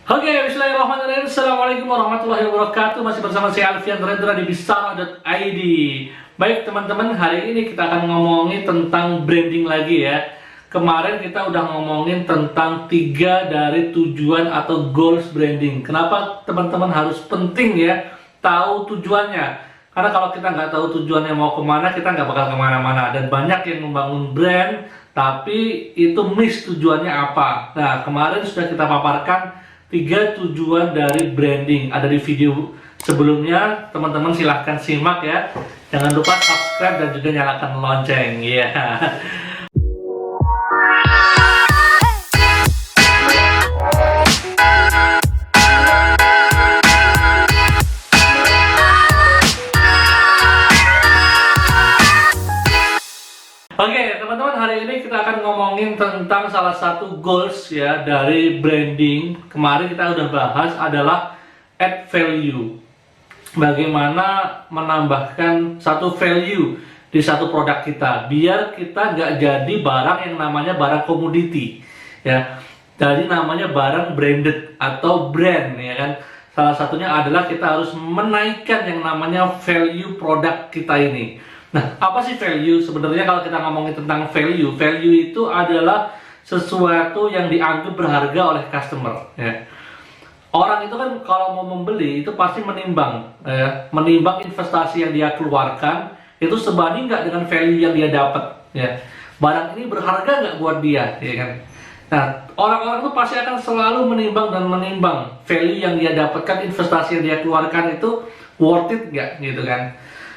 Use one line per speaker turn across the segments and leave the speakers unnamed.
Oke, bismillahirrahmanirrahim. Assalamualaikum warahmatullahi wabarakatuh. Masih bersama saya Alfian Rendra di Bisara.id. Baik teman-teman, hari ini kita akan ngomongin tentang branding lagi ya. Kemarin kita udah ngomongin tentang 3 dari tujuan atau goals branding. Kenapa teman-teman harus penting ya tahu tujuannya? Karena kalau kita nggak tahu tujuannya mau kemana, kita nggak bakal kemana-mana. Dan banyak yang membangun brand, tapi itu miss tujuannya apa. Nah, kemarin sudah kita paparkan 3 tujuan dari branding. Ada di video sebelumnya, teman-teman silahkan simak ya. Jangan lupa subscribe dan juga nyalakan lonceng ya. Oke, teman-teman, hari ini kita akan ngomongin tentang salah satu goals ya dari branding. Kemarin kita udah bahas adalah add value. Bagaimana menambahkan satu value di satu produk kita, biar kita nggak jadi barang yang namanya barang komoditi ya. Jadi namanya barang branded atau brand ya kan. Salah satunya adalah kita harus menaikkan yang namanya value produk kita ini. Nah, apa sih value? Sebenarnya kalau kita ngomongin tentang value, value itu adalah sesuatu yang dianggap berharga oleh customer. Ya. Orang itu kan kalau mau membeli itu pasti menimbang, menimbang investasi yang dia keluarkan itu sebanding nggak dengan value yang dia dapat. Ya. Barang ini berharga nggak buat dia, ya kan? Nah, orang-orang itu pasti akan selalu menimbang dan menimbang value yang dia dapatkan, investasi yang dia keluarkan itu worth it nggak, gitu kan?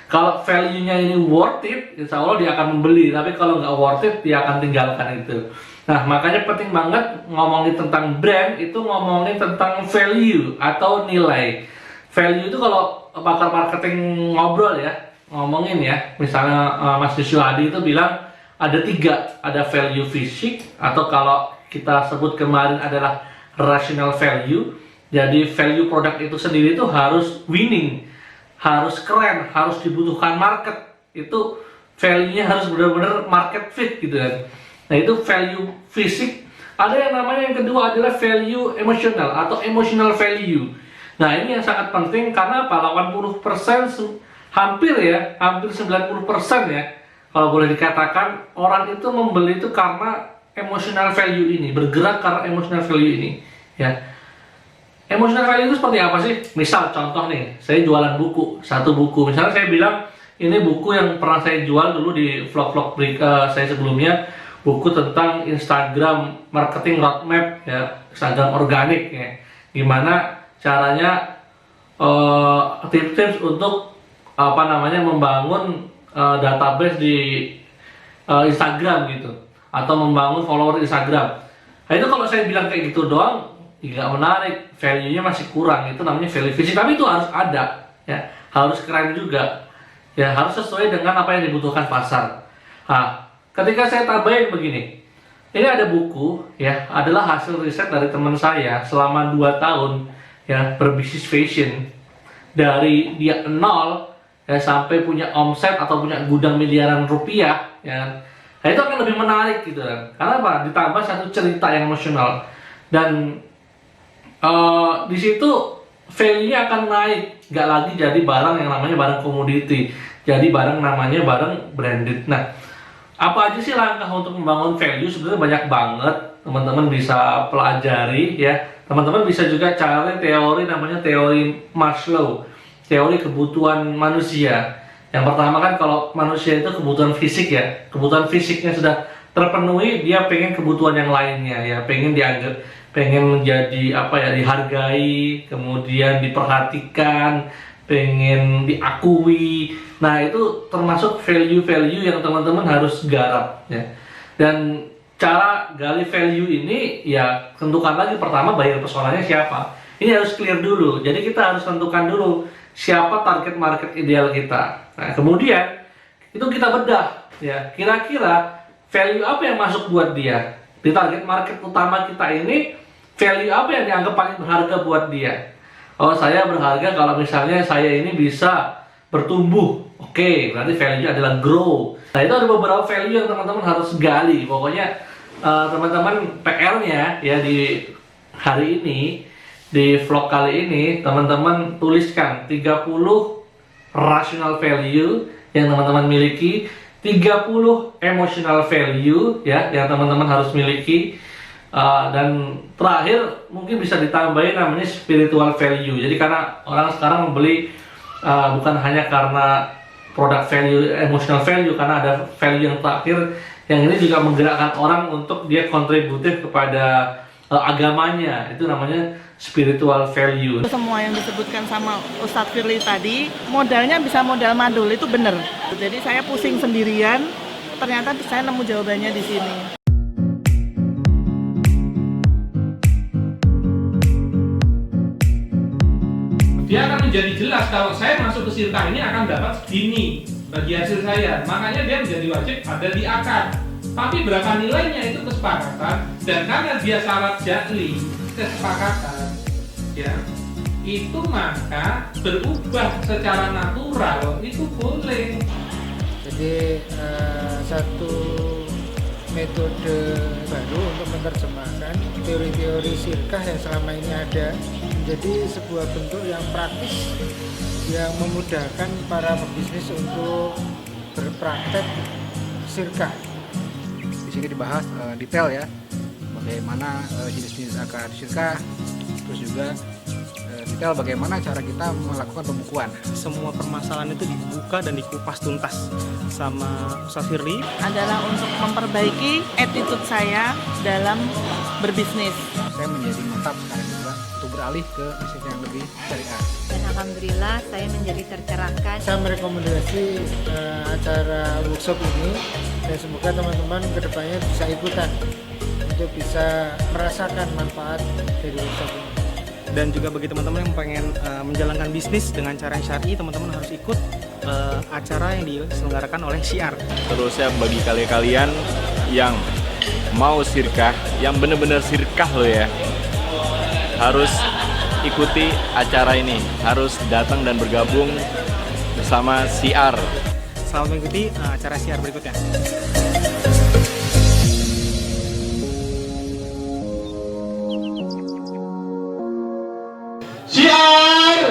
Kalau value-nya ini worth it, insya Allah dia akan membeli. Tapi kalau nggak worth it, dia akan tinggalkan itu. Nah, makanya penting banget ngomongin tentang brand, itu ngomongin tentang value atau nilai. Value itu kalau pakar marketing ngobrol ya, ngomongin ya. Misalnya Mas Yuswadi itu bilang ada 3. Ada value fisik, atau kalau kita sebut kemarin adalah rational value. Jadi value produk itu sendiri itu harus winning, harus keren, harus dibutuhkan market. Itu value-nya harus benar-benar market fit gitu kan. Nah, itu value fisik. Ada yang namanya yang kedua adalah value emotional atau emotional value. Nah, ini yang sangat penting karena apa? 80% hampir 90% ya. Kalau boleh dikatakan orang itu membeli itu karena emotional value ini, bergerak karena emotional value ini ya. Emotional value itu seperti apa sih? Misal contoh nih, saya jualan buku, satu buku. Misalnya saya bilang, ini buku yang pernah saya jual dulu di vlog-vlog saya sebelumnya, buku tentang Instagram marketing roadmap ya, Instagram organik ya. Gimana caranya tips-tips untuk membangun database di Instagram gitu, atau membangun follower Instagram. Nah, itu kalau saya bilang kayak gitu doang, nggak menarik, value-nya masih kurang. Itu namanya value fisik, tapi itu harus ada ya, harus keren juga ya, harus sesuai dengan apa yang dibutuhkan pasar. Nah, ketika saya tambahin begini, ini ada buku ya, adalah hasil riset dari teman saya selama 2 tahun ya, berbisnis fashion, dari dia nol ya sampai punya omset atau punya gudang miliaran rupiah ya. Nah, itu akan lebih menarik gitu kan, karena apa? Ditambah satu cerita yang emosional, dan di situ value-nya akan naik, nggak lagi jadi barang yang namanya barang komoditi, jadi barang namanya barang branded. Nah, apa aja sih langkah untuk membangun value? Sebenarnya banyak banget, teman-teman bisa pelajari ya. Teman-teman bisa juga cari teori namanya teori Maslow, teori kebutuhan manusia. Yang pertama kan kalau manusia itu kebutuhan fisik ya, kebutuhan fisiknya sudah terpenuhi, dia pengen kebutuhan yang lainnya ya, pengen dianggap, pengen menjadi dihargai, kemudian diperhatikan, pengen diakui. Nah, itu termasuk value-value yang teman-teman harus garap ya. Dan cara gali value ini ya, tentukan lagi pertama buyer personanya siapa. Ini harus clear dulu. Jadi kita harus tentukan dulu siapa target market ideal kita. Nah, kemudian itu kita bedah ya, kira-kira value apa yang masuk buat dia. Di target market utama kita ini, value apa yang dianggap paling berharga buat dia. Oh, saya berharga kalau misalnya saya ini bisa bertumbuh. Oke, berarti value adalah grow. Nah, itu ada beberapa value yang teman-teman harus gali. Pokoknya teman-teman PR-nya ya di hari ini, di vlog kali ini teman-teman tuliskan 30 rational value yang teman-teman miliki, 30 emotional value ya yang teman-teman harus miliki, dan terakhir mungkin bisa ditambahin namanya spiritual value. Jadi karena orang sekarang membeli bukan hanya karena produk value, emotional value, karena ada value yang terakhir yang ini juga menggerakkan orang untuk dia kontributif kepada agamanya, itu namanya spiritual value.
Semua yang disebutkan sama Ustadz Firly tadi, modalnya bisa modal mandul, itu benar. Jadi saya pusing sendirian, ternyata saya nemu jawabannya di sini.
Dia akan menjadi jelas kalau saya masuk ke sirkah ini akan dapat segini bagi hasil saya. Makanya dia menjadi wajib ada di akad. Tapi berapa nilainya itu kesepakatan, dan karena dia syarat jahli kesepakatan, ya itu maka berubah secara natural itu boleh.
Jadi satu metode baru untuk menerjemahkan teori-teori sirkah yang selama ini ada menjadi sebuah bentuk yang praktis yang memudahkan para pebisnis untuk berpraktek sirkah.
Di sini dibahas detail ya, bagaimana jenis-jenis akad sirkah, terus juga detail bagaimana cara kita melakukan pembukuan.
Semua permasalahan itu dibuka dan dikupas tuntas sama Ustadz Firly.
Adalah untuk memperbaiki attitude saya dalam berbisnis.
Saya menjadi mantap sekarang juga untuk beralih ke bisnis yang lebih syariah.
Dan alhamdulillah saya menjadi tercerahkan.
Saya merekomendasi acara workshop ini dan semoga teman-teman kedepannya bisa ikutan untuk bisa merasakan manfaat dari workshop ini.
Dan juga bagi teman-teman yang pengen menjalankan bisnis dengan cara yang syar'i, teman-teman harus ikut acara yang diselenggarakan oleh Syiar.
Terus ya bagi kalian yang mau sirkah, yang bener-bener sirkah loh ya, harus ikuti acara ini, harus datang dan bergabung bersama Syiar.
Selamat mengikuti acara Syiar berikutnya.
Syiar!